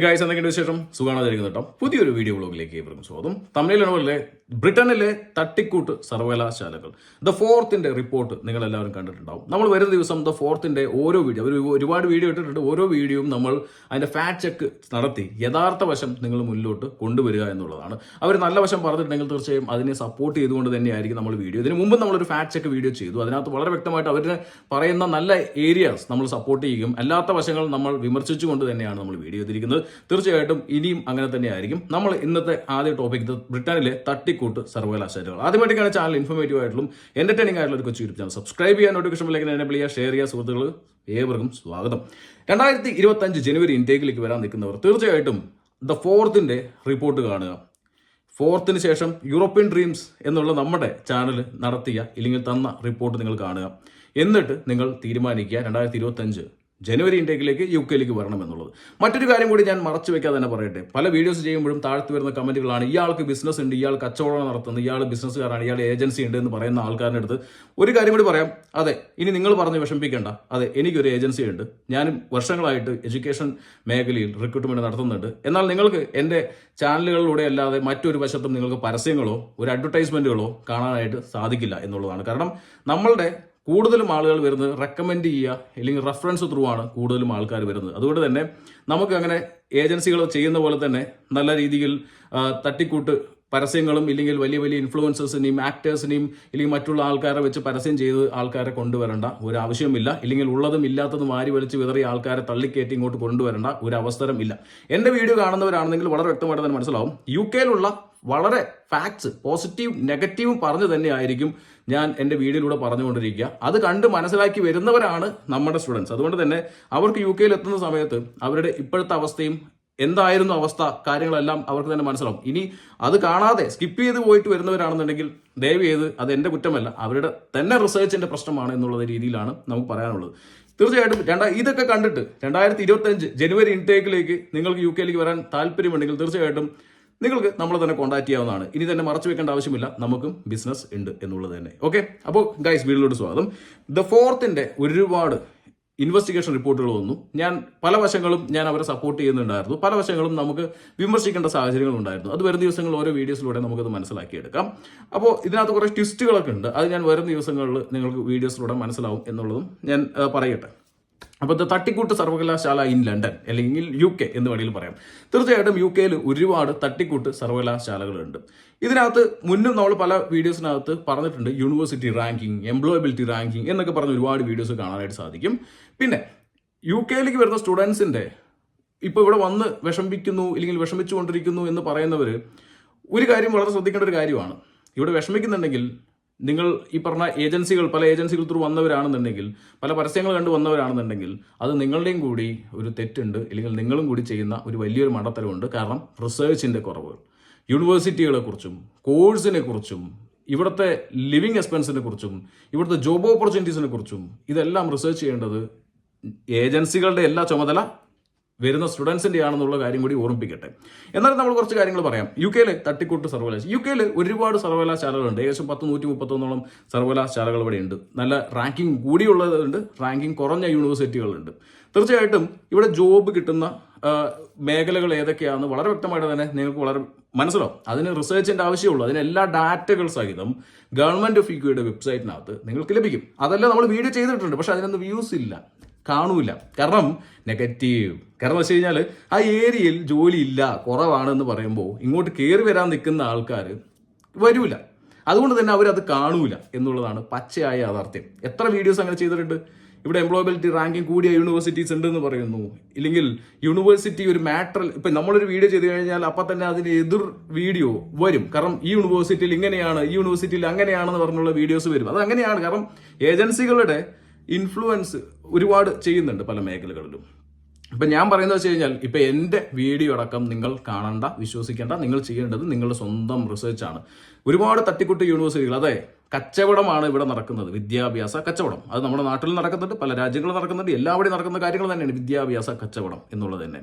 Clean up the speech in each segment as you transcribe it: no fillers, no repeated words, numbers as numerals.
Guys എന്തൊക്കെയുണ്ട് വിശേഷം? സുഖമാണായിരിക്കുന്നു കേട്ടോ. പുതിയൊരു വീഡിയോ വ്ളോഗിലേക്ക് ഏവർക്കും സ്വാഗതം. തമിഴിലാണ് പോലെ ബ്രിട്ടനിലെ തട്ടിക്കൂട്ട് സർവകലാശാലകൾ ദ ഫോർത്തിന്റെ റിപ്പോർട്ട് നിങ്ങൾ എല്ലാവരും കണ്ടിട്ടുണ്ടാവും. നമ്മൾ വരുന്ന ദിവസം ദ ഫോർത്തിന്റെ ഓരോ വീഡിയോ അവർ ഒരുപാട് വീഡിയോ ഇട്ടിട്ടുണ്ട്. ഓരോ വീഡിയോയും നമ്മൾ അതിന്റെ ഫാക്ട് ചെക്ക് നടത്തി യഥാർത്ഥ വശം നിങ്ങൾ മുന്നിലോട്ട് കൊണ്ടുവരിക എന്നുള്ളതാണ്. അവർ നല്ല വശം പറഞ്ഞിട്ടുണ്ടെങ്കിൽ തീർച്ചയായും അതിനെ സപ്പോർട്ട് ചെയ്തുകൊണ്ട് തന്നെയായിരിക്കും നമ്മൾ വീഡിയോ. ഇതിന് മുമ്പ് നമ്മളൊരു ഫാക്ട് ചെക്ക് വീഡിയോ ചെയ്തു. അതിനകത്ത് വളരെ വ്യക്തമായിട്ട് അവരുടെ പറയുന്ന നല്ല ഏരിയാസ് നമ്മൾ സപ്പോർട്ട് ചെയ്യും, അല്ലാത്ത വശങ്ങൾ നമ്മൾ വിമർശിച്ചുകൊണ്ട് തന്നെയാണ് നമ്മൾ വീഡിയോ ചെയ്തിരിക്കുന്നത്. തീർച്ചയായിട്ടും ഇനിയും അങ്ങനെ തന്നെയായിരിക്കും. നമ്മൾ ഇന്നത്തെ ആദ്യ ടോപ്പിക് ബ്രിട്ടനിലെ തട്ടിക്കൂട്ട് സർവകലാശാലകൾ. ആദ്യമായിട്ടാണ് ചാനൽ ഇൻഫോർമേറ്റീവ് ആയിട്ടുള്ള എന്റർടൈനിങ് ആയിട്ടുള്ള ഒരു കൊച്ചു യൂട്യൂബ് ചാനൽ സബ്സ്ക്രൈബ് ചെയ്യാൻ, നോട്ടിഫിക്കേഷൻ ബെൽ എനേബിൾ ചെയ്യുക, ഷെയർ ചെയ്യുക. സുഹൃത്തുക്കൾ ഏവർക്കും സ്വാഗതം. 2025 ജനുവരി ഇൻടേക്കിലേക്ക് വരാൻ നിൽക്കുന്നവർ തീർച്ചയായിട്ടും ദ ഫോർത്തിന്റെ റിപ്പോർട്ട് കാണുക. ഫോർത്തിന് ശേഷം യൂറോപ്യൻ ഡ്രീംസ് എന്നുള്ള നമ്മുടെ ചാനൽ നടത്തിയ ഇല്ലെങ്കിൽ തന്ന റിപ്പോർട്ട് നിങ്ങൾ കാണുക. എന്നിട്ട് നിങ്ങൾ തീരുമാനിക്കുക 2025 ജനുവരി ഇൻടേക്കിലേക്ക് UK വരണം എന്നുള്ളത്. മറ്റൊരു കാര്യം കൂടി ഞാൻ മറച്ചു വെക്കാതെ തന്നെ പറയട്ടെ. പല വീഡിയോസ് ചെയ്യുമ്പോഴും താഴ്ത്തു വരുന്ന കമന്റുകളാണ്, ഇയാൾക്ക് ബിസിനസ് ഉണ്ട്, ഇയാൾ കച്ചവടം നടത്തുന്നു, ഇയാൾ ബിസിനസ്സുകാരാണ്, ഇയാൾ ഏജൻസി ഉണ്ട് എന്ന് പറയുന്ന ആൾക്കാരുടെ അടുത്ത് ഒരു കാര്യം കൂടി പറയാം. അതെ, ഇനി നിങ്ങൾ പറഞ്ഞ് വിഷമിപ്പിക്കേണ്ട. അതെ, എനിക്കൊരു ഏജൻസി ഉണ്ട്. ഞാനും വർഷങ്ങളായിട്ട് എഡ്യൂക്കേഷൻ മേഖലയിൽ റിക്രൂട്ട്മെന്റ് നടത്തുന്നുണ്ട്. എന്നാൽ നിങ്ങൾക്ക് എൻ്റെ ചാനലുകളിലൂടെ അല്ലാതെ മറ്റൊരു വശത്തും നിങ്ങൾക്ക് പരസ്യങ്ങളോ ഒരു അഡ്വർടൈസ്മെന്റുകളോ കാണാനായിട്ട് സാധിക്കില്ല എന്നുള്ളതാണ്. കാരണം നമ്മളുടെ കൂടുതലും ആളുകൾ വരുന്നത് റെക്കമെൻഡ് ചെയ്യുക അല്ലെങ്കിൽ റെഫറൻസ് ത്രൂ ആണ് കൂടുതലും ആൾക്കാർ വരുന്നത്. അതുകൊണ്ട് തന്നെ നമുക്ക് അങ്ങനെ ഏജൻസികൾ ചെയ്യുന്ന പോലെ തന്നെ നല്ല രീതിയിൽ തട്ടിക്കൂട്ട് പരസ്യങ്ങളും ഇല്ലെങ്കിൽ വലിയ വലിയ ഇൻഫ്ലുവൻസേഴ്സിനെയും ആക്ടേഴ്സിനെയും ഇല്ലെങ്കിൽ മറ്റുള്ള ആൾക്കാരെ വെച്ച് പരസ്യം ചെയ്ത് ആൾക്കാരെ കൊണ്ടുവരേണ്ട ഒരു ആവശ്യമില്ല. ഇല്ലെങ്കിൽ ഉള്ളതും ഇല്ലാത്തതും വാരി വലിച്ച് വിതറി ആൾക്കാരെ തള്ളിക്കയറ്റി ഇങ്ങോട്ട് കൊണ്ടുവരേണ്ട ഒരു അവസരം ഇല്ല. എൻ്റെ വീഡിയോ കാണുന്നവരാണെന്നെങ്കിൽ വളരെ വ്യക്തമായിട്ട് തന്നെ മനസ്സിലാവും. UK വളരെ ഫാക്ട്സ് പോസിറ്റീവ് നെഗറ്റീവും പറഞ്ഞു തന്നെ ആയിരിക്കും ഞാൻ എൻ്റെ വീഡിയോയിലൂടെ പറഞ്ഞുകൊണ്ടിരിക്കുക. അത് കണ്ട് മനസ്സിലാക്കി വരുന്നവരാണ് നമ്മുടെ സ്റ്റുഡൻസ്. അതുകൊണ്ട് തന്നെ അവർക്ക് UK എത്തുന്ന സമയത്ത് അവരുടെ ഇപ്പോഴത്തെ അവസ്ഥയും എന്തായിരുന്നു അവസ്ഥ, കാര്യങ്ങളെല്ലാം അവർക്ക് തന്നെ മനസ്സിലാവും. ഇനി അത് കാണാതെ സ്കിപ്പ് ചെയ്ത് പോയിട്ട് വരുന്നവരാണെന്നുണ്ടെങ്കിൽ ദയവ് ചെയ്ത് അത് എൻ്റെ കുറ്റമല്ല, അവരുടെ തന്നെ റിസർച്ചിന്റെ പ്രശ്നമാണ് എന്നുള്ള രീതിയിലാണ് നമുക്ക് പറയാനുള്ളത്. തീർച്ചയായിട്ടും ഇതൊക്കെ കണ്ടിട്ട് 2025 ജനുവരി ഇൻടേക്കിലേക്ക് നിങ്ങൾക്ക് UK വരാൻ താല്പര്യമുണ്ടെങ്കിൽ തീർച്ചയായിട്ടും നിങ്ങൾക്ക് നമ്മളെ തന്നെ കോൺടാക്ട് ചെയ്യാവുന്നതാണ്. ഇനി തന്നെ മറച്ചു വെക്കേണ്ട ആവശ്യമില്ല, നമുക്കും ബിസിനസ് ഉണ്ട് എന്നുള്ളത് തന്നെ. ഓക്കെ, അപ്പോൾ ഗൈസ് വീഡിയോയിലോട്ട് സ്വാഗതം. ദ ഫോർത്തിന്റെ ഒരുപാട് ഇൻവെസ്റ്റിഗേഷൻ റിപ്പോർട്ടുകൾ വന്നു. ഞാൻ പല വശങ്ങളും ഞാൻ അവരെ സപ്പോർട്ട് ചെയ്യുന്നുണ്ടായിരുന്നു, പല വശങ്ങളും നമുക്ക് വിമർശിക്കേണ്ട സാഹചര്യങ്ങൾ ഉണ്ടായിരുന്നു. അത് വരുന്ന ദിവസങ്ങളിൽ ഓരോ വീഡിയോസിലൂടെ നമുക്കത് മനസ്സിലാക്കിയെടുക്കാം. അപ്പോൾ ഇതിനകത്ത് കുറേ ട്വിസ്റ്റുകളൊക്കെ ഉണ്ട്. അത് ഞാൻ വരുന്ന ദിവസങ്ങളിൽ നിങ്ങൾക്ക് വീഡിയോസിലൂടെ മനസ്സിലാവും എന്നുള്ളതും ഞാൻ പറയട്ടെ. അപ്പോൾ തട്ടിക്കൂട്ട് സർവകലാശാല ഇൻ ലണ്ടൻ അല്ലെങ്കിൽ UK എന്ന് വേണമെങ്കിൽ പറയാം. തീർച്ചയായിട്ടും UK ഒരുപാട് തട്ടിക്കൂട്ട് സർവകലാശാലകളുണ്ട്. ഇതിനകത്ത് മുന്നും നമ്മൾ പല വീഡിയോസിനകത്ത് പറഞ്ഞിട്ടുണ്ട്. യൂണിവേഴ്സിറ്റി റാങ്കിങ്, എംപ്ലോയബിലിറ്റി റാങ്കിങ് എന്നൊക്കെ പറഞ്ഞ് ഒരുപാട് വീഡിയോസ് കാണാനായിട്ട് സാധിക്കും. പിന്നെ UK വരുന്ന സ്റ്റുഡൻസിന്റെ ഇപ്പോൾ ഇവിടെ വന്ന് വിഷമിക്കുന്നു ഇല്ലെങ്കിൽ വിഷമിച്ചുകൊണ്ടിരിക്കുന്നു എന്ന് പറയുന്നവർ ഒരു കാര്യം വളരെ ശ്രദ്ധിക്കേണ്ട ഒരു കാര്യമാണ്. ഇവിടെ വിഷമിക്കുന്നുണ്ടെങ്കിൽ നിങ്ങൾ ഈ പറഞ്ഞ ഏജൻസികൾ പല ഏജൻസികൾ ത്രൂ വന്നവരാണെന്നുണ്ടെങ്കിൽ, പല പരസ്യങ്ങൾ കണ്ട് വന്നവരാണെന്നുണ്ടെങ്കിൽ അത് നിങ്ങളുടെയും കൂടി ഒരു തെറ്റുണ്ട്, അല്ലെങ്കിൽ നിങ്ങളും കൂടി ചെയ്യുന്ന ഒരു വലിയൊരു മണ്ടത്തരമുണ്ട്. കാരണം റിസർച്ചിന്റെ കുറവുകൾ, യൂണിവേഴ്സിറ്റികളെ കുറിച്ചും കോഴ്സിനെ കുറിച്ചും ഇവിടുത്തെ ലിവിങ് എക്സ്പെൻസിനെ കുറിച്ചും ഇവിടുത്തെ ജോബ് ഓപ്പർച്യൂണിറ്റീസിനെ കുറിച്ചും ഇതെല്ലാം റിസർച്ച് ചെയ്യേണ്ടത് ഏജൻസികളുടെ എല്ലാ ചുമതല വരുന്ന സ്റ്റുഡൻസിന്റെ ആണെന്നുള്ള കാര്യം കൂടി ഓർമ്മിപ്പിക്കട്ടെ. എന്നാലും നമ്മൾ കുറച്ച് കാര്യങ്ങൾ പറയാം. UK തട്ടിക്കൂട്ട് സർവകലാശാല. UK ഒരുപാട് സർവകലാശാലകളുണ്ട്. ഏകദേശം 131 സർവകലാശാലകൾ ഇവിടെ ഉണ്ട്. നല്ല റാങ്കിങ് കൂടിയുള്ളതുണ്ട്, റാങ്കിങ് കുറഞ്ഞ യൂണിവേഴ്സിറ്റികളുണ്ട്. തീർച്ചയായിട്ടും ഇവിടെ ജോബ് കിട്ടുന്ന മേഖലകൾ ഏതൊക്കെയാണെന്ന് വളരെ വ്യക്തമായിട്ട് തന്നെ നിങ്ങൾക്ക് വളരെ മനസ്സിലാവും. അതിന് റിസർച്ചിന്റെ ആവശ്യമുള്ളൂ. അതിന് എല്ലാ ഡാറ്റകൾ സഹിതം ഗവൺമെന്റ് ഓഫ് UKയുടെ വെബ്സൈറ്റിനകത്ത് നിങ്ങൾക്ക് ലഭിക്കും. അതെല്ലാം നമ്മൾ വീഡിയോ ചെയ്തിട്ടുണ്ട്, പക്ഷെ അതിനൊന്നും വ്യൂസ് ഇല്ല, കാണൂല. കാരണം നെഗറ്റീവ്. കാരണം വെച്ച് കഴിഞ്ഞാൽ ആ ഏരിയയിൽ ജോലി ഇല്ല, കുറവാണെന്ന് പറയുമ്പോൾ ഇങ്ങോട്ട് കയറി വരാൻ നിൽക്കുന്ന ആൾക്കാർ വരൂല. അതുകൊണ്ട് തന്നെ അവരത് കാണൂല എന്നുള്ളതാണ് പച്ചയായ യാഥാർത്ഥ്യം. എത്ര വീഡിയോസ് അങ്ങനെ ചെയ്തിട്ടുണ്ട്. ഇവിടെ എംപ്ലോയബിലിറ്റി റാങ്കിങ് കൂടിയ യൂണിവേഴ്സിറ്റീസ് ഉണ്ടെന്ന് പറയുന്നു, ഇല്ലെങ്കിൽ യൂണിവേഴ്സിറ്റി ഒരു മാറ്റർ. ഇപ്പം നമ്മളൊരു വീഡിയോ ചെയ്ത് കഴിഞ്ഞാൽ അപ്പം തന്നെ അതിന് എതിർ വീഡിയോ വരും. കാരണം ഈ യൂണിവേഴ്സിറ്റിയിൽ ഇങ്ങനെയാണ്, ഈ യൂണിവേഴ്സിറ്റിയിൽ അങ്ങനെയാണെന്ന് പറഞ്ഞുള്ള വീഡിയോസ് വരും. അത് അങ്ങനെയാണ്. കാരണം ഏജൻസികളുടെ ഇൻഫ്ലുവൻസ് ഒരുപാട് ചെയ്യുന്നുണ്ട് പല മേഖലകളിലും. ഇപ്പം ഞാൻ പറയുന്നത് വെച്ച് കഴിഞ്ഞാൽ ഇപ്പം എൻ്റെ വീഡിയോ അടക്കം നിങ്ങൾ കാണണ്ട, വിശ്വസിക്കേണ്ട. നിങ്ങൾ ചെയ്യേണ്ടത് നിങ്ങളുടെ സ്വന്തം റിസർച്ചാണ്. ഒരുപാട് തട്ടിക്കുട്ടി യൂണിവേഴ്സിറ്റികൾ, അതെ, കച്ചവടമാണ് ഇവിടെ നടക്കുന്നത്. വിദ്യാഭ്യാസ കച്ചവടം. അത് നമ്മുടെ നാട്ടിൽ നടക്കുന്നുണ്ട്, പല രാജ്യങ്ങളിൽ നടക്കുന്നുണ്ട്, എല്ലാവിടെയും നടക്കുന്ന കാര്യങ്ങൾ തന്നെയാണ് വിദ്യാഭ്യാസ കച്ചവടം എന്നുള്ളത് തന്നെ.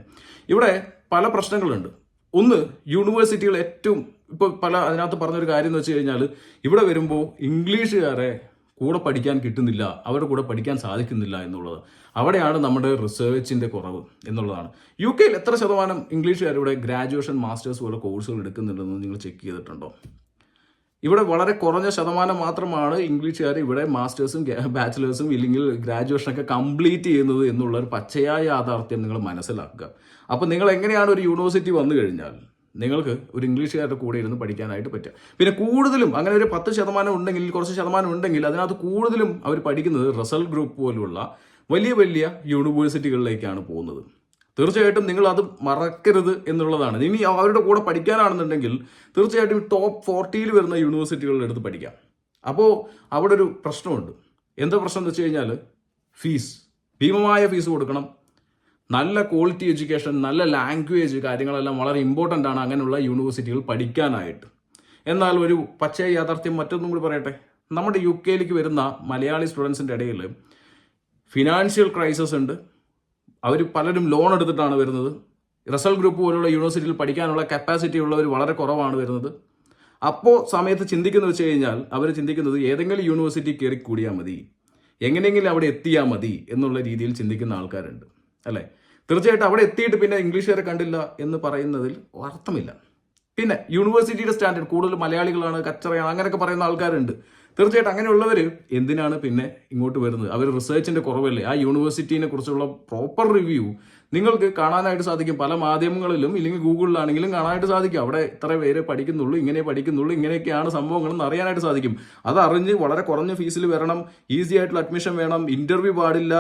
ഇവിടെ പല പ്രശ്നങ്ങളുണ്ട്. ഒന്ന്, യൂണിവേഴ്സിറ്റികൾ ഏറ്റവും ഇപ്പോൾ അതിനകത്ത് പറഞ്ഞൊരു കാര്യം എന്ന് വെച്ച് കഴിഞ്ഞാൽ ഇവിടെ വരുമ്പോൾ ഇംഗ്ലീഷുകാരെ കൂടെ പഠിക്കാൻ കിട്ടുന്നില്ല, അവരുടെ കൂടെ പഠിക്കാൻ സാധിക്കുന്നില്ല എന്നുള്ളത്. അവിടെയാണ് നമ്മുടെ റിസർച്ചിൻ്റെ കുറവ് എന്നുള്ളതാണ്. UK എത്ര ശതമാനം ഇംഗ്ലീഷുകാർ ഇവിടെ ഗ്രാജുവേഷൻ മാസ്റ്റേഴ്സ് പോലെ കോഴ്സുകൾ എടുക്കുന്നുണ്ടെന്ന് നിങ്ങൾ ചെക്ക് ചെയ്തിട്ടുണ്ടോ? ഇവിടെ വളരെ കുറഞ്ഞ ശതമാനം മാത്രമാണ് ഇംഗ്ലീഷുകാർ ഇവിടെ മാസ്റ്റേഴ്സും ബാച്ചിലേഴ്സും ഇല്ലെങ്കിൽ ഗ്രാജുവേഷനൊക്കെ കംപ്ലീറ്റ് ചെയ്യുന്നത് എന്നുള്ള ഒരു പച്ചയായ യാഥാർത്ഥ്യം നിങ്ങൾ മനസ്സിലാക്കുക. അപ്പോൾ നിങ്ങൾ എങ്ങനെയാണ് ഒരു യൂണിവേഴ്സിറ്റി വന്നു കഴിഞ്ഞാൽ നിങ്ങൾക്ക് ഒരു ഇംഗ്ലീഷുകാരുടെ കൂടെ ഇരുന്ന് പഠിക്കാനായിട്ട് പറ്റുക. പിന്നെ കൂടുതലും അങ്ങനെ ഒരു 10% ഉണ്ടെങ്കിൽ, കുറച്ച് ശതമാനം ഉണ്ടെങ്കിൽ അതിനകത്ത് കൂടുതലും അവർ പഠിക്കുന്നത് റസൽ ഗ്രൂപ്പ് പോലുള്ള വലിയ വലിയ യൂണിവേഴ്സിറ്റികളിലേക്കാണ് പോകുന്നത്. തീർച്ചയായിട്ടും നിങ്ങൾ അത് മറക്കരുത് എന്നുള്ളതാണ്. ഇനി അവരുടെ കൂടെ പഠിക്കാനാണെന്നുണ്ടെങ്കിൽ തീർച്ചയായിട്ടും ടോപ്പ് 40 വരുന്ന യൂണിവേഴ്സിറ്റികളിൽ എടുത്ത് പഠിക്കാം. അപ്പോൾ അവിടെ ഒരു പ്രശ്നമുണ്ട്. എന്താ പ്രശ്നം എന്ന് വെച്ച് കഴിഞ്ഞാൽ ഫീസ്, ഭീമമായ ഫീസ് കൊടുക്കണം. നല്ല ക്വാളിറ്റി എഡ്യൂക്കേഷൻ, നല്ല ലാംഗ്വേജ് കാര്യങ്ങളെല്ലാം വളരെ ഇമ്പോർട്ടൻ്റ് ആണ് അങ്ങനെയുള്ള യൂണിവേഴ്സിറ്റികൾ പഠിക്കാനായിട്ട്. എന്നാൽ ഒരു പച്ചയ യാഥാർത്ഥ്യം മറ്റൊന്നും കൂടി പറയട്ടെ. നമ്മുടെ UK വരുന്ന മലയാളി സ്റ്റുഡൻസിൻ്റെ ഇടയിൽ ഫിനാൻഷ്യൽ ക്രൈസിസ് ഉണ്ട്. അവർ പലരും ലോൺ എടുത്തിട്ടാണ് വരുന്നത്. റസൽ ഗ്രൂപ്പ് പോലുള്ള യൂണിവേഴ്സിറ്റിയിൽ പഠിക്കാനുള്ള കപ്പാസിറ്റി ഉള്ളവർ വളരെ കുറവാണ് വരുന്നത്. അപ്പോൾ സമയത്ത് ചിന്തിക്കുന്നത് വെച്ച് കഴിഞ്ഞാൽ അവർ ചിന്തിക്കുന്നത് ഏതെങ്കിലും യൂണിവേഴ്സിറ്റി കയറി കൂടിയാൽ മതി, എങ്ങനെയെങ്കിലും അവിടെ എത്തിയാൽ മതി എന്നുള്ള രീതിയിൽ ചിന്തിക്കുന്ന ആൾക്കാരുണ്ട് അല്ലേ. തീർച്ചയായിട്ടും അവിടെ എത്തിയിട്ട് പിന്നെ ഇംഗ്ലീഷുകാരെ കണ്ടില്ല എന്ന് പറയുന്നതിൽ അർത്ഥമില്ല. പിന്നെ യൂണിവേഴ്സിറ്റിയുടെ സ്റ്റാൻഡേർഡ് കൂടുതൽ മലയാളികളാണ്, കച്ചറയാണ്, അങ്ങനെയൊക്കെ പറയുന്ന ആൾക്കാരുണ്ട്. തീർച്ചയായിട്ടും അങ്ങനെയുള്ളവർ എന്തിനാണ് പിന്നെ ഇങ്ങോട്ട് വരുന്നത്? അവർ റിസർച്ചിൻ്റെ കുറവല്ലേ? ആ യൂണിവേഴ്സിറ്റിനെ കുറിച്ചുള്ള പ്രോപ്പർ റിവ്യൂ നിങ്ങൾക്ക് കാണാനായിട്ട് സാധിക്കും. പല മാധ്യമങ്ങളിലും ഇല്ലെങ്കിൽ ഗൂഗിളിലാണെങ്കിലും കാണാനായിട്ട് സാധിക്കും. അവിടെ ഇത്ര പേര് പഠിക്കുന്നുള്ളൂ, ഇങ്ങനെ പഠിക്കുന്നുള്ളൂ, ഇങ്ങനെയൊക്കെയാണ് സംഭവങ്ങളെന്ന് അറിയാനായിട്ട് സാധിക്കും. അതറിഞ്ഞ് വളരെ കുറഞ്ഞ ഫീസിൽ വരണം, ഈസി ആയിട്ടുള്ള അഡ്മിഷൻ വേണം, ഇന്റർവ്യൂ പാടില്ല,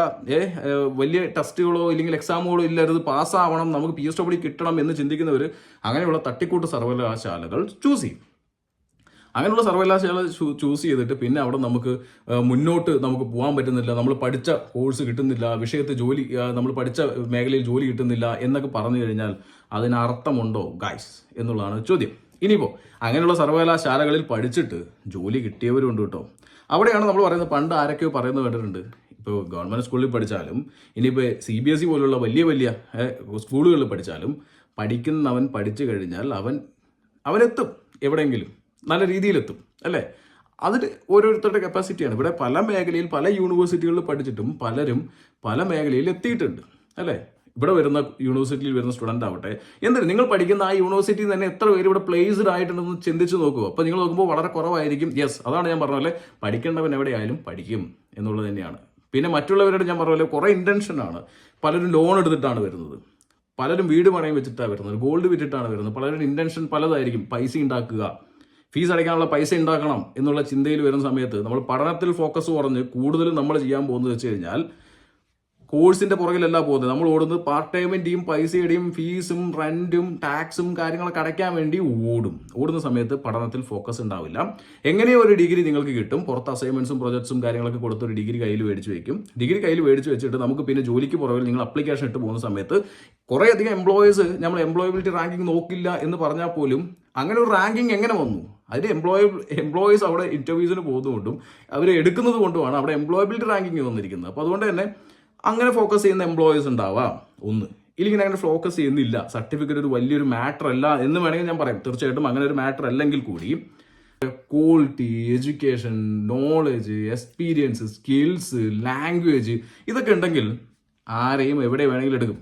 വലിയ ടെസ്റ്റുകളോ ഇല്ലെങ്കിൽ എക്സാമുകളോ ഇല്ലരുത്, പാസ്സാവണം, നമുക്ക് PSW കിട്ടണം എന്ന് ചിന്തിക്കുന്നവർ അങ്ങനെയുള്ള തട്ടിക്കൂട്ട് സർവകലാശാലകൾ ചൂസ് ചെയ്യും. അങ്ങനെയുള്ള സർവകലാശാല ചൂസ് ചെയ്തിട്ട് പിന്നെ അവിടെ നമുക്ക് മുന്നോട്ട് നമുക്ക് പോകാൻ പറ്റുന്നില്ല, നമ്മൾ പഠിച്ച കോഴ്സ് കിട്ടുന്നില്ല, വിഷയത്തിൽ ജോലി, നമ്മൾ പഠിച്ച മേഖലയിൽ ജോലി കിട്ടുന്നില്ല എന്നൊക്കെ പറഞ്ഞു കഴിഞ്ഞാൽ അതിനർത്ഥമുണ്ടോ ഗൈസ് എന്നുള്ളതാണ് ചോദ്യം. ഇനിയിപ്പോൾ അങ്ങനെയുള്ള സർവകലാശാലകളിൽ പഠിച്ചിട്ട് ജോലി കിട്ടിയവരുണ്ട് കേട്ടോ. അവിടെയാണ് നമ്മൾ പറയുന്നത്, പണ്ട് ആരൊക്കെയോ പറയുന്നത് കേട്ടിട്ടുണ്ട്, ഇപ്പോൾ ഗവൺമെൻറ് സ്കൂളിൽ പഠിച്ചാലും ഇനിയിപ്പോൾ CBSE പോലുള്ള വലിയ വലിയ സ്കൂളുകളിൽ പഠിച്ചാലും പഠിക്കുന്നവൻ പഠിച്ചു കഴിഞ്ഞാൽ അവനെത്തും, എവിടെയെങ്കിലും നല്ല രീതിയിലെത്തും അല്ലേ. അതിൽ ഓരോരുത്തരുടെ കപ്പാസിറ്റിയാണ്. ഇവിടെ പല മേഖലയിൽ പല യൂണിവേഴ്സിറ്റികളിൽ പഠിച്ചിട്ടും പലരും പല മേഖലയിൽ എത്തിയിട്ടുണ്ട് അല്ലേ. ഇവിടെ വരുന്ന യൂണിവേഴ്സിറ്റിയിൽ വരുന്ന സ്റ്റുഡൻ്റ് ആവട്ടെ, എന്തിനും നിങ്ങൾ പഠിക്കുന്ന ആ യൂണിവേഴ്സിറ്റിയിൽ തന്നെ എത്ര പേര് ഇവിടെ പ്ലേസ്ഡ് ആയിട്ടുണ്ടെന്ന് ചിന്തിച്ച് നോക്കുക. അപ്പോൾ നിങ്ങൾ നോക്കുമ്പോൾ വളരെ കുറവായിരിക്കും. യെസ്, അതാണ് ഞാൻ പറഞ്ഞ പോലെ പഠിക്കേണ്ടവൻ എവിടെയായാലും പഠിക്കും എന്നുള്ളത് തന്നെയാണ്. പിന്നെ മറ്റുള്ളവരോട് ഞാൻ പറഞ്ഞ പോലെ കുറേ ഇൻറ്റൻഷനാണ്. പലരും ലോൺ എടുത്തിട്ടാണ് വരുന്നത്, പലരും വീട് പണയം വെച്ചിട്ടാണ് വരുന്നത്, ഗോൾഡ് വിറ്റിട്ടാണ് വരുന്നത്. പലരും ഇൻറ്റൻഷൻ പലതായിരിക്കും. പൈസ ഉണ്ടാക്കുക, ഫീസ് അടയ്ക്കാനുള്ള പൈസ ഉണ്ടാക്കണം എന്നുള്ള ചിന്തയിൽ വരുന്ന സമയത്ത് നമ്മൾ പഠനത്തിൽ ഫോക്കസ് കുറഞ്ഞ് കൂടുതലും നമ്മൾ ചെയ്യാൻ പോകുന്നത് വെച്ച് കഴിഞ്ഞാൽ കോഴ്സിന്റെ പുറകിലല്ല പോകുന്നത്. നമ്മൾ ഓടുന്നത് പാർട്ട് ടൈമിന്റെയും പൈസയുടെയും ഫീസും റെന്റും ടാക്സും കാര്യങ്ങളൊക്കെ അടയ്ക്കാൻ വേണ്ടി ഓടുന്ന സമയത്ത് പഠനത്തിൽ ഫോക്കസ് ഉണ്ടാവില്ല. എങ്ങനെയോ ഒരു ഡിഗ്രി നിങ്ങൾക്ക് കിട്ടും, പുറത്ത് അസൈൻമെന്റ്സും പ്രൊജക്ട്സും കാര്യങ്ങളൊക്കെ കൊടുത്ത് ഒരു ഡിഗ്രി കയ്യിൽ മേടിച്ച് വെക്കും. ഡിഗ്രി കയ്യിൽ മേടിച്ച് വെച്ചിട്ട് നമുക്ക് പിന്നെ ജോലിക്ക് പുറകിൽ നിങ്ങൾ അപ്ലിക്കേഷൻ ഇട്ട് പോകുന്ന സമയത്ത് കുറേയധികം എംപ്ലോയേഴ്സ് നമ്മൾ എംപ്ലോയബിലിറ്റി റാങ്കിങ് നോക്കില്ല എന്ന് പറഞ്ഞാൽ പോലും അങ്ങനെ ഒരു റാങ്കിങ് എങ്ങനെ വന്നു? അതിന് എംപ്ലോയീസ് അവിടെ ഇന്റർവ്യൂസിന് പോകുന്നതുകൊണ്ടും അവർ എടുക്കുന്നത് കൊണ്ടുമാണ് അവിടെ എംപ്ലോയബിലിറ്റി റാങ്കിങ് വന്നിരിക്കുന്നത്. അപ്പോൾ അതുകൊണ്ട് തന്നെ അങ്ങനെ ഫോക്കസ് ചെയ്യുന്ന എംപ്ലോയീസ് ഉണ്ടാവാം ഒന്ന്, ഇല്ലെങ്കിൽ അങ്ങനെ ഫോക്കസ് ചെയ്യുന്നില്ല. സർട്ടിഫിക്കറ്റ് ഒരു വലിയൊരു മാറ്റർ അല്ല എന്ന് വേണമെങ്കിൽ ഞാൻ പറയാം. തീർച്ചയായിട്ടും അങ്ങനെ ഒരു മാറ്റർ അല്ലെങ്കിൽ കൂടി quality, education, knowledge, experience, skills, language ഇതൊക്കെ ഉണ്ടെങ്കിൽ ആരെയും എവിടെ വേണമെങ്കിലും എടുക്കും.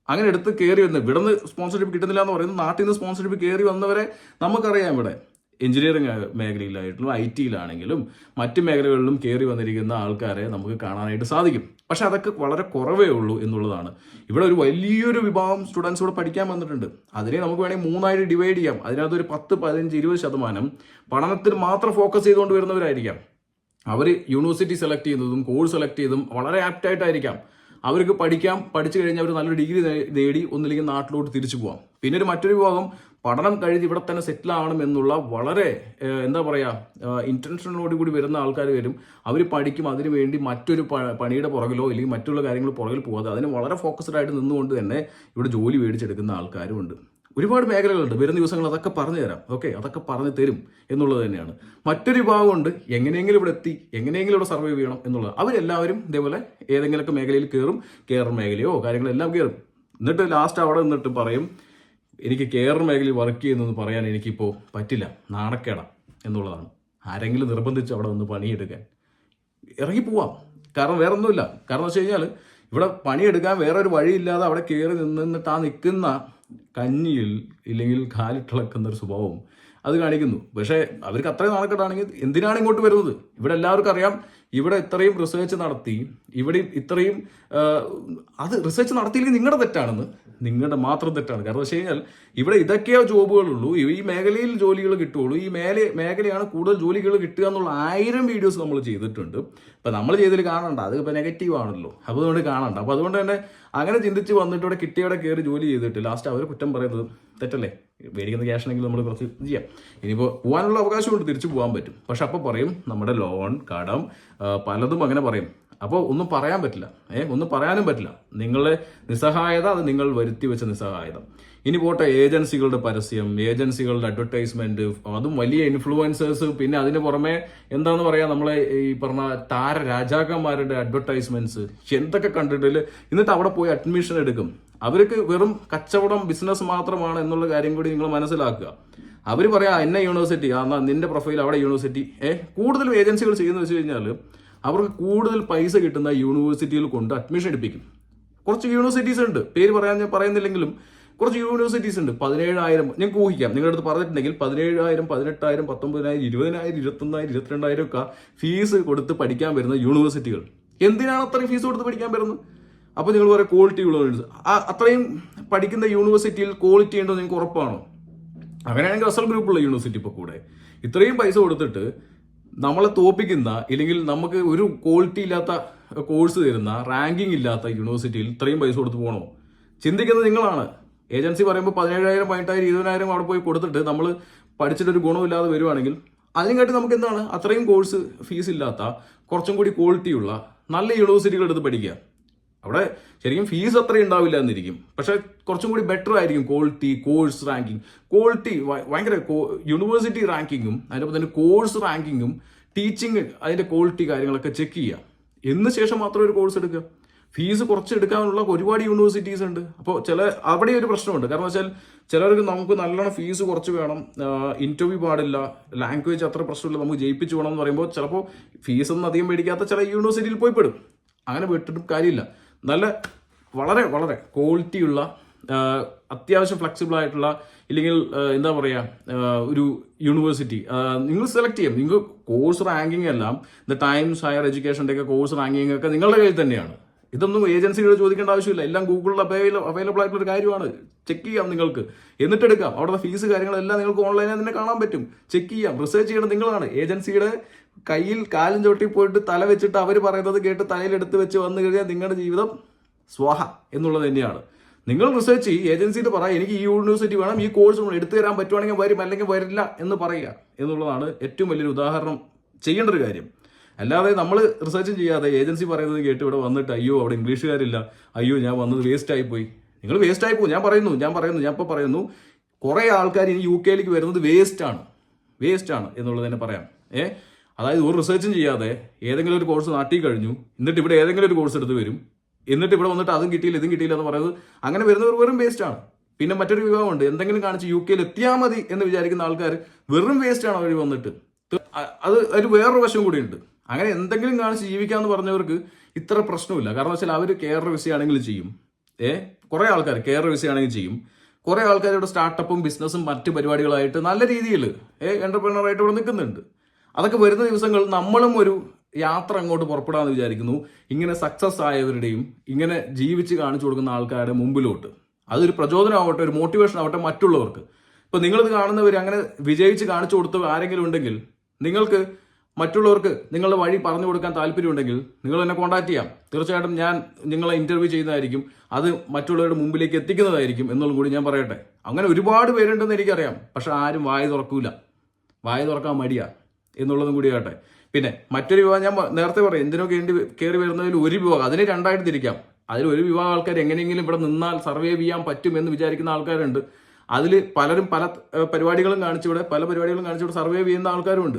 അങ്ങനെ എടുത്ത് കയറി വന്ന് ഇവിടുന്ന് സ്പോൺസർഷിപ്പ് കിട്ടുന്നില്ല എന്ന് പറയുന്നത് നാട്ടിൽ നിന്ന് സ്പോൺസർഷിപ്പ് കയറി വന്നവരെ നമുക്കറിയാം. ഇവിടെ എഞ്ചിനീയറിംഗ് മേഖലയിലായിട്ടും IT-യിലാണെങ്കിലും മറ്റ് മേഖലകളിലും കയറി വന്നിരിക്കുന്ന ആൾക്കാരെ നമുക്ക് കാണാനായിട്ട് സാധിക്കും. പക്ഷെ അതൊക്കെ വളരെ കുറവേ ഉള്ളൂ എന്നുള്ളതാണ്. ഇവിടെ ഒരു വലിയൊരു വിഭാഗം സ്റ്റുഡൻസ് ഇവിടെ പഠിക്കാൻ വന്നിട്ടുണ്ട്. അതിനെ നമുക്ക് വേണമെങ്കിൽ 3 ഡിവൈഡ് ചെയ്യാം. അതിനകത്ത് ഒരു 10, 15, 20% പഠനത്തിൽ മാത്രം ഫോക്കസ് ചെയ്തുകൊണ്ട് വരുന്നവരായിരിക്കാം. അവർ യൂണിവേഴ്സിറ്റി സെലക്ട് ചെയ്യുന്നതും കോഴ്സ് സെലക്ട് ചെയ്തതും വളരെ ആപ്റ്റായിട്ടായിരിക്കാം. അവർക്ക് പഠിച്ചു കഴിഞ്ഞാൽ അവർ നല്ലൊരു ഡിഗ്രി നേടി ഒന്നില്ലെങ്കിൽ നാട്ടിലോട്ട് തിരിച്ചു പോകാം. പിന്നെ മറ്റൊരു വിഭാഗം പഠനം കഴിഞ്ഞ് ഇവിടെ തന്നെ സെറ്റിൽ ആവണം എന്നുള്ള വളരെ എന്താ പറയുക ഇൻറ്റൻഷനോട് കൂടി വരുന്ന ആൾക്കാർ വരും. അവർ പഠിക്കും, അതിനു വേണ്ടി മറ്റൊരു പണിയുടെ പുറകിലോ അല്ലെങ്കിൽ മറ്റുള്ള കാര്യങ്ങൾ പുറകിൽ പോകാതെ അതിന് വളരെ ഫോക്കസ്ഡ് ആയിട്ട് നിന്നുകൊണ്ട് തന്നെ ഇവിടെ ജോലി മേടിച്ചെടുക്കുന്ന ആൾക്കാരും ഉണ്ട്. ഒരുപാട് മേഖലകളുണ്ട്. വരുന്ന ദിവസങ്ങൾ അതൊക്കെ പറഞ്ഞു തരാം. ഓക്കെ, അതൊക്കെ പറഞ്ഞു തരും എന്നുള്ളത് തന്നെയാണ്. മറ്റൊരു വിഭാഗമുണ്ട്, എങ്ങനെയെങ്കിലും ഇവിടെ എത്തി, എങ്ങനെയെങ്കിലും ഇവിടെ സർവൈവ് ചെയ്യണം എന്നുള്ളത്. അവരെല്ലാവരും ഇതേപോലെ ഏതെങ്കിലുമൊക്കെ മേഖലയിൽ കയറും മേഖലയോ കാര്യങ്ങളെല്ലാം കയറും. എന്നിട്ട് ലാസ്റ്റ് അവിടെ നിന്നിട്ട് പറയും, എനിക്ക് കെയർ മേഖലയിൽ വർക്ക് ചെയ്യുന്നതെന്ന് പറയാൻ എനിക്കിപ്പോൾ പറ്റില്ല, നാണക്കേടാ എന്നുള്ളതാണ്. ആരെങ്കിലും നിർബന്ധിച്ച് അവിടെ നിന്ന് പണിയെടുക്കാൻ. ഇറങ്ങി പോവാം. കാരണം വേറെ ഒന്നുമില്ല. കാരണം വെച്ച് കഴിഞ്ഞാൽ ഇവിടെ പണിയെടുക്കാൻ വേറെ ഒരു വഴിയില്ലാതെ അവിടെ കയറി നിന്നിട്ട് ആ നിൽക്കുന്ന കഞ്ഞിയിൽ ഇല്ലെങ്കിൽ കാലിട്ടിളക്കുന്ന ഒരു സ്വഭാവം അത് കാണിക്കുന്നു. പക്ഷേ അവർക്ക് അത്രയും നാണക്കെട്ടാണെങ്കിൽ എന്തിനാണ് ഇങ്ങോട്ട് വരുന്നത്? ഇവിടെ എല്ലാവർക്കും അറിയാം, ഇവിടെ ഇത്രയും റിസർച്ച് നടത്തി, ഇവിടെ ഇത്രയും അത് റിസർച്ച് നടത്തിയില്ലെങ്കിൽ നിങ്ങളുടെ തെറ്റാണെന്ന്, നിങ്ങളുടെ മാത്രം തെറ്റാണ്. കാരണം വെച്ച് കഴിഞ്ഞാൽ ഇവിടെ ഇതൊക്കെയോ ജോബുകളുള്ളൂ, ഈ മേഖലയിൽ ജോലികൾ കിട്ടുകയുള്ളൂ, ഈ മേഖലയാണ് കൂടുതൽ ജോലികൾ കിട്ടുക എന്നുള്ള 1000 വീഡിയോസ് നമ്മൾ ചെയ്തിട്ടുണ്ട്. ഇപ്പം നമ്മൾ ചെയ്തതിൽ കാണണ്ട, അത് ഇപ്പം നെഗറ്റീവ് ആണല്ലോ, അപ്പോൾ അതുകൊണ്ട് കാണണ്ട. അപ്പോൾ അതുകൊണ്ട് തന്നെ അങ്ങനെ ചിന്തിച്ച് വന്നിട്ട് ഇവിടെ കിട്ടിയവിടെ കയറി ജോലി ചെയ്തിട്ട് ലാസ്റ്റ് അവർ കുറ്റം പറയുന്നത് തെറ്റല്ലേ? മേടിക്കുന്ന ക്യാഷാണെങ്കിൽ നമ്മൾ കുറച്ച് ചെയ്യാം. ഇനിയിപ്പോൾ പോകാനുള്ള അവകാശമുണ്ട്, തിരിച്ചു പോകാൻ പറ്റും. പക്ഷെ അപ്പോൾ പറയും നമ്മുടെ ലോൺ, കടം, പലതും അങ്ങനെ പറയും. അപ്പോൾ ഒന്നും പറയാൻ പറ്റില്ല, ഒന്നും പറയാനും പറ്റില്ല. നിങ്ങളുടെ നിസ്സഹായത അത് നിങ്ങൾ വരുത്തി വെച്ച നിസ്സഹായത. ഇനി പോട്ടെ, ഏജൻസികളുടെ പരസ്യം, ഏജൻസികളുടെ അഡ്വർടൈസ്മെന്റ്, അതും വലിയ ഇൻഫ്ലുവൻസേഴ്സ്, പിന്നെ അതിന് പുറമെ എന്താന്ന് പറയാ, നമ്മളെ ഈ പറഞ്ഞ താര രാജാക്കന്മാരുടെ അഡ്വർടൈസ്മെന്റ്സ് എന്തൊക്കെ കണ്ടിട്ടില്ല. എന്നിട്ട് അവിടെ പോയി അഡ്മിഷൻ എടുക്കും. അവർക്ക് വെറും കച്ചവടം, ബിസിനസ് മാത്രമാണ് എന്നുള്ള കാര്യം കൂടി നിങ്ങൾ മനസ്സിലാക്കുക. അവർ പറയാ എന്നെ യൂണിവേഴ്സിറ്റി, എന്നാൽ നിന്റെ പ്രൊഫൈൽ അവിടെ യൂണിവേഴ്സിറ്റി. കൂടുതലും ഏജൻസികൾ ചെയ്യുന്നത് വെച്ച് കഴിഞ്ഞാൽ അവർക്ക് കൂടുതൽ പൈസ കിട്ടുന്ന യൂണിവേഴ്സിറ്റിയിൽ കൊണ്ട് അഡ്മിഷൻ എടുപ്പിക്കും. കുറച്ച് യൂണിവേഴ്സിറ്റീസ് ഉണ്ട്, പേര് പറയുന്നില്ലെങ്കിലും കുറച്ച് യൂണിവേഴ്സിറ്റീസ് ഉണ്ട്. 17,000 ഞങ്ങൾക്ക് ഊഹിക്കാം, നിങ്ങളുടെ അടുത്ത് പറഞ്ഞിട്ടുണ്ടെങ്കിൽ 17,000, 18,000, 19,000, 20,000, 21,000, 22,000 ഒക്കെ ഫീസ് കൊടുത്ത് പഠിക്കാൻ വരുന്ന യൂണിവേഴ്സിറ്റികൾ. എന്തിനാണ് അത്രയും ഫീസ് കൊടുത്ത് പഠിക്കാൻ വരുന്നത്? അപ്പോൾ നിങ്ങൾ പറയാം ക്വാളിറ്റി ഉള്ളത്. അത്രയും പഠിക്കുന്ന യൂണിവേഴ്സിറ്റിയിൽ ക്വാളിറ്റി ഉണ്ടോ നിങ്ങൾക്ക് ഉറപ്പാണോ? അങ്ങനെയാണെങ്കിൽ അസൽ ഗ്രൂപ്പുള്ള യൂണിവേഴ്സിറ്റി ഇപ്പോൾ കൂടെ ഇത്രയും പൈസ കൊടുത്തിട്ട് നമ്മളെ തോപ്പിക്കുന്ന, ഇല്ലെങ്കിൽ നമുക്ക് ഒരു ക്വാളിറ്റി ഇല്ലാത്ത കോഴ്സ് തരുന്ന, റാങ്കിങ് ഇല്ലാത്ത യൂണിവേഴ്സിറ്റിയിൽ ഇത്രയും പൈസ കൊടുത്ത് പോകണോ? ചിന്തിക്കുന്നത് നിങ്ങളാണ്. ഏജൻസി പറയുമ്പോൾ 17,000, 18,000, 20,000 അവിടെ പോയി കൊടുത്തിട്ട് നമ്മൾ പഠിച്ചിട്ടൊരു ഗുണമില്ലാതെ വരുവാണെങ്കിൽ അതിനെക്കാട്ടി നമുക്ക് എന്താണ് അത്രയും കോഴ്സ് ഫീസ് ഇല്ലാത്ത, കുറച്ചും കൂടി ക്വാളിറ്റിയുള്ള നല്ല യൂണിവേഴ്സിറ്റികൾ എടുത്ത് പഠിക്കുക. അവിടെ ശരിക്കും ഫീസ് അത്രയും ഉണ്ടാവില്ല എന്നിരിക്കും, പക്ഷെ കുറച്ചും കൂടി ബെറ്റർ ആയിരിക്കും ക്വാളിറ്റി, കോഴ്സ് റാങ്കിങ്. ക്വാളിറ്റി ഭയങ്കര യൂണിവേഴ്സിറ്റി റാങ്കിങ്ങും അതിനൊപ്പം തന്നെ കോഴ്സ് റാങ്കിങ്ങും ടീച്ചിങ് അതിൻ്റെ ക്വാളിറ്റി കാര്യങ്ങളൊക്കെ ചെക്ക് ചെയ്യുക. എന്ന് ശേഷം മാത്രം ഒരു കോഴ്സ് എടുക്കുക. ഫീസ് കുറച്ച് എടുക്കാനുള്ള ഒരുപാട് യൂണിവേഴ്സിറ്റീസ് ഉണ്ട്. അപ്പോൾ അവിടെ ഒരു പ്രശ്നമുണ്ട്. കാരണം വെച്ചാൽ ചിലർക്ക് നമുക്ക് നല്ലോണം ഫീസ് കുറച്ച് വേണം, ഇന്റർവ്യൂ പാടില്ല, ലാംഗ്വേജ് അത്ര പ്രശ്നമില്ല, നമുക്ക് ജയിപ്പിച്ചു വേണം എന്ന് പറയുമ്പോൾ ചിലപ്പോൾ ഫീസൊന്നും അധികം മേടിക്കാത്ത ചില യൂണിവേഴ്സിറ്റിയിൽ പോയി പെടും. അങ്ങനെ വിട്ടിട്ടും കാര്യമില്ല. നല്ല വളരെ വളരെ ക്വാളിറ്റിയുള്ള, അത്യാവശ്യം ഫ്ലെക്സിബിൾ ആയിട്ടുള്ള, ഇല്ലെങ്കിൽ എന്താ പറയുക, ഒരു യൂണിവേഴ്സിറ്റി നിങ്ങൾ സെലക്ട് ചെയ്യാം. നിങ്ങൾ കോഴ്സ് റാങ്കിങ് എല്ലാം ദ ടൈംസ് ഹയർ എഡ്യൂക്കേഷൻ്റെ ഒക്കെ കോഴ്സ് റാങ്കിങ് ഒക്കെ നിങ്ങളുടെ കയ്യിൽ തന്നെയാണ്. ഇതൊന്നും ഏജൻസികൾ ചോദിക്കേണ്ട ആവശ്യമില്ല. എല്ലാം ഗൂഗിളിൽ അവൈലബിൾ ആയിട്ടുള്ള ഒരു കാര്യമാണ്. ചെക്ക് ചെയ്യാം നിങ്ങൾക്ക്, എന്നിട്ട് എടുക്കാം. അവിടുത്തെ ഫീസ് കാര്യങ്ങളെല്ലാം നിങ്ങൾക്ക് ഓൺലൈനിൽ തന്നെ കാണാൻ പറ്റും. ചെക്ക് ചെയ്യാം. റിസർച്ച് ചെയ്യണം നിങ്ങളാണ്. ഏജൻസിയുടെ കയ്യിൽ കാലും ചോട്ടി പോയിട്ട് തല വെച്ചിട്ട് അവർ പറയുന്നത് കേട്ട് തലയിലെടുത്ത് വെച്ച് വന്നു കഴിഞ്ഞാൽ നിങ്ങളുടെ ജീവിതം സ്വാഹ എന്നുള്ളത് തന്നെയാണ്. നിങ്ങൾ റിസർച്ച് ചെയ്യും, ഏജൻസിയിൽ പറയാം എനിക്ക് ഈ യൂണിവേഴ്സിറ്റി വേണം, ഈ കോഴ്സ് എടുത്തു തരാൻ പറ്റുവാണെങ്കിൽ വരും, അല്ലെങ്കിൽ വരില്ല എന്ന് പറയുക എന്നുള്ളതാണ് ഏറ്റവും വലിയൊരു ഉദാഹരണം ചെയ്യേണ്ട ഒരു കാര്യം. അല്ലാതെ നമ്മൾ റിസർച്ചും ചെയ്യാതെ ഏജൻസി പറയുന്നത് കേട്ട് ഇവിടെ വന്നിട്ട് അയ്യോ അവിടെ ഇംഗ്ലീഷുകാരില്ല, അയ്യോ ഞാൻ വന്നത് വേസ്റ്റ് ആയിപ്പോയി. നിങ്ങൾ വേസ്റ്റ് ആയിപ്പോയി. ഞാൻ ഇപ്പോൾ പറയുന്നു കുറേ ആൾക്കാർ ഇനി UK വരുന്നത് വേസ്റ്റ് ആണ് എന്നുള്ളത് തന്നെ പറയാം. അതായത് ഒരു റിസർച്ചും ചെയ്യാതെ ഏതെങ്കിലും ഒരു കോഴ്സ് നാട്ടി കഴിഞ്ഞു, എന്നിട്ട് ഇവിടെ ഏതെങ്കിലും ഒരു കോഴ്സ് എടുത്ത് വരും, എന്നിട്ട് ഇവിടെ വന്നിട്ട് അതും കിട്ടിയില്ല ഇതും കിട്ടിയില്ല എന്ന് പറയുന്നത്, അങ്ങനെ വരുന്നവർ വെറും വേസ്റ്റ് ആണ്. പിന്നെ മറ്റൊരു വിഭാഗമുണ്ട്, എന്തെങ്കിലും കാണിച്ച് UK എത്തിയാൽ മതി എന്ന് വിചാരിക്കുന്ന ആൾക്കാർ വെറും വേസ്റ്റ് ആണ് അവർ വന്നിട്ട്. അത് വേറൊരു വശം കൂടിയുണ്ട്. അങ്ങനെ എന്തെങ്കിലും കാണിച്ച് ജീവിക്കാമെന്ന് പറഞ്ഞവർക്ക് ഇത്ര പ്രശ്നമില്ല. കാരണം വെച്ചാൽ അവർ കേരള വിസയാണെങ്കിലും ചെയ്യും, കുറേ ആൾക്കാർ കേരള വിസയാണെങ്കിൽ ചെയ്യും. കുറേ ആൾക്കാർ ഇവിടെ സ്റ്റാർട്ടപ്പും ബിസിനസ്സും മറ്റ് പരിപാടികളായിട്ട് നല്ല രീതിയിൽ എന്റർപ്രണറായിട്ട് ഇവിടെ നിൽക്കുന്നുണ്ട്. അതൊക്കെ വരുന്ന ദിവസങ്ങൾ നമ്മളും ഒരു യാത്ര അങ്ങോട്ട് പുറപ്പെടാമെന്ന് വിചാരിക്കുന്നു. ഇങ്ങനെ സക്സസ് ആയവരുടെയും ഇങ്ങനെ ജീവിച്ച് കാണിച്ചു കൊടുക്കുന്ന ആൾക്കാരുടെ മുമ്പിലോട്ട്. അതൊരു പ്രചോദനമാവട്ടെ, ഒരു മോട്ടിവേഷൻ ആവട്ടെ മറ്റുള്ളവർക്ക്. ഇപ്പം നിങ്ങളിത് കാണുന്നവർ അങ്ങനെ വിജയിച്ച് കാണിച്ചു കൊടുത്ത ആരെങ്കിലും ഉണ്ടെങ്കിൽ നിങ്ങൾക്ക് മറ്റുള്ളവർക്ക് നിങ്ങളുടെ വഴി പറഞ്ഞു കൊടുക്കാൻ താല്പര്യമുണ്ടെങ്കിൽ നിങ്ങൾ എന്നെ കോൺടാക്ട് ചെയ്യാം. തീർച്ചയായിട്ടും ഞാൻ നിങ്ങളെ ഇന്റർവ്യൂ ചെയ്യുന്നതായിരിക്കും, അത് മറ്റുള്ളവരുടെ മുമ്പിലേക്ക് എത്തിക്കുന്നതായിരിക്കും എന്നുള്ളത് കൂടി ഞാൻ പറയട്ടെ. അങ്ങനെ ഒരുപാട് പേരുണ്ടെന്ന് എനിക്കറിയാം, പക്ഷെ ആരും വായ തുറക്കാൻ മടിയാ എന്നുള്ളതും കൂടി ആകട്ടെ. പിന്നെ മറ്റൊരു വിഭാഗം ഞാൻ നേരത്തെ പറയാം, എന്തിനോ കയറി വരുന്നതിൽ ഒരു വിഭാഗം, അതിനെ രണ്ടായിട്ട് തിരിക്കാം. അതിൽ ഒരു വിഭാഗം ആൾക്കാർ എങ്ങനെയെങ്കിലും ഇവിടെ നിന്നാൽ സർവൈവ് ചെയ്യാൻ പറ്റുമെന്ന് വിചാരിക്കുന്ന ആൾക്കാരുണ്ട്. അതിൽ പലരും പല പരിപാടികളും കാണിച്ചിവിടെ സർവൈവ് ചെയ്യുന്ന ആൾക്കാരുമുണ്ട്.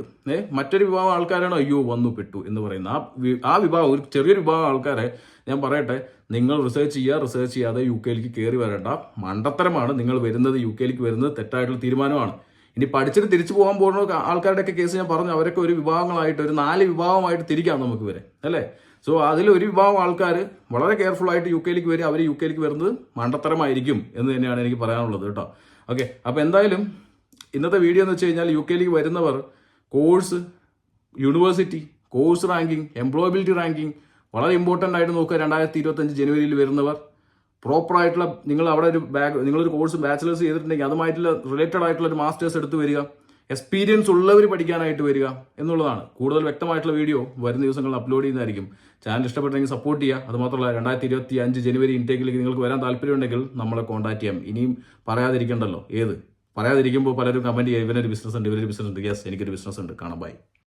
മറ്റൊരു വിഭാഗം ആൾക്കാരാണ് അയ്യോ വന്നു പെട്ടു എന്ന് പറയുന്ന ആ വിഭാഗം, ഒരു ചെറിയൊരു വിഭാഗം ആൾക്കാരെ ഞാൻ പറയട്ടെ, നിങ്ങൾ റിസർച്ച് ചെയ്യാതെ UK കയറി വരേണ്ട. മണ്ടത്തരമാണ് നിങ്ങൾ വരുന്നത്. UK വരുന്നത് തെറ്റായിട്ടുള്ള തീരുമാനമാണ്. ഇനി പഠിച്ചിട്ട് തിരിച്ചു പോകാൻ പോകുന്ന ആൾക്കാരുടെയൊക്കെ കേസ് ഞാൻ പറഞ്ഞു, അവരൊക്കെ ഒരു വിഭാഗങ്ങളായിട്ട് ഒരു 4 വിഭാഗമായിട്ട് തിരിക്കാം നമുക്ക് വരെ അല്ലേ. സോ അതിലൊരു വിഭാഗം ആൾക്കാർ വളരെ കെയർഫുൾ ആയിട്ട് യു കെയിലേക്ക് വരും. അവർ യു കെയിലേക്ക് വരുന്നത് മണ്ടത്തരമായിരിക്കും എന്ന് തന്നെയാണ് എനിക്ക് പറയാനുള്ളത് കേട്ടോ. ഓക്കെ, അപ്പോൾ എന്തായാലും ഇന്നത്തെ വീഡിയോ എന്ന് വെച്ച് കഴിഞ്ഞാൽ യു കെയിലേക്ക് വരുന്നവർ course, university, course ranking, employability ranking വളരെ ഇമ്പോർട്ടൻ്റ് ആയിട്ട് നോക്കുക. 2025 ജനുവരിയിൽ വരുന്നവർ പ്രോപ്പറായിട്ടുള്ള നിങ്ങൾ അവിടെ നിങ്ങളൊരു കോഴ്സ് ബാച്ചിലേഴ്സ് ചെയ്തിട്ടുണ്ടെങ്കിൽ അതുമായിട്ടുള്ള റിലേറ്റഡ് ആയിട്ടുള്ള ഒരു മാസ്റ്റേഴ്സ് എടുത്ത് വരിക, എക്സ്പീരിയൻസ് ഉള്ളവർ പഠിക്കാനായിട്ട് വരിക എന്നുള്ളതാണ്. കൂടുതൽ വ്യക്തമായിട്ടുള്ള വീഡിയോ വരും ദിവസങ്ങളിൽ അപ്ലോഡ് ചെയ്യുന്നതായിരിക്കും. ചാനൽ ഇഷ്ടപ്പെട്ടെങ്കിൽ സപ്പോർട്ട് ചെയ്യുക. അതുമാത്രമല്ല 2025 ജനുവരി ഇൻടേക്കിലേക്ക് നിങ്ങൾക്ക് വരാൻ താല്പര്യമുണ്ടെങ്കിൽ നമ്മളെ കോൺടാക്ട് ചെയ്യാം. ഇനിയും പറയാതിരിക്കണ്ടല്ലോ. പറയാതിരിക്കുമ്പോൾ പലരും കമൻറ്റ് ചെയ്യുക, ഇവനൊരു ബിസിനസ് ഉണ്ട്, ഇവരൊരു ബിസിനസ് ഉണ്ട്. യെസ്, എനിക്കൊരു ബിസിനസ് ഉണ്ട്. കാണാം, ബൈ.